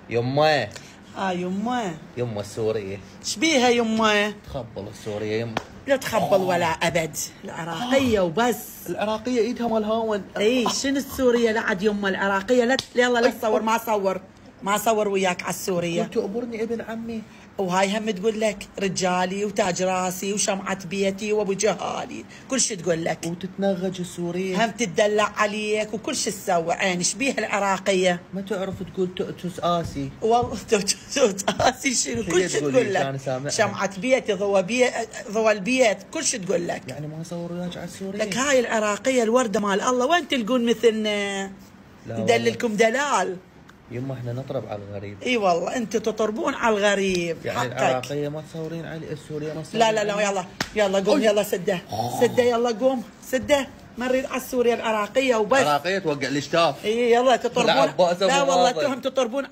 يمه. يمه. يمه السورية. شبيها يمه؟ تخبل السورية يمه. لا تخبل ولا أبد، العراقية وبس. العراقية ايدها مالهاون. اي شنو السورية لعد يمه العراقية. لا يلا لا تصور، ما اصور وياك على السورية. تؤبرني ابن عمي. وهاي هم تقول لك رجالي وتاج راسي وشمعة بيتي وابو جهالي، كل شيء تقول لك. وتتنغج السورية. هم تدلع عليك وكل شيء تسوي. عين شبيها العراقية؟ ما تعرف تقول تؤتس آسي. والله تؤتس آسي شنو، كل شيء تقول لك. شمعة بيتي ضوى البيت كل شيء تقول لك. يعني ما صور وياك على السورية. لك هاي العراقية الوردة مال الله، وين تلقون مثلنا؟ ندللكم دلال. يما احنا نطرب على الغريب. اي والله انتم تطربون على الغريب. يعني حقك. العراقية ما تصورين علي السورية ما تصورين. لا يلا قوم يلا سده يلا قوم سده. ما نريد على السورية العراقية وبس. العراقية توقع الاشتاف. اي يلا تطربون. لا والله انتم تطربون.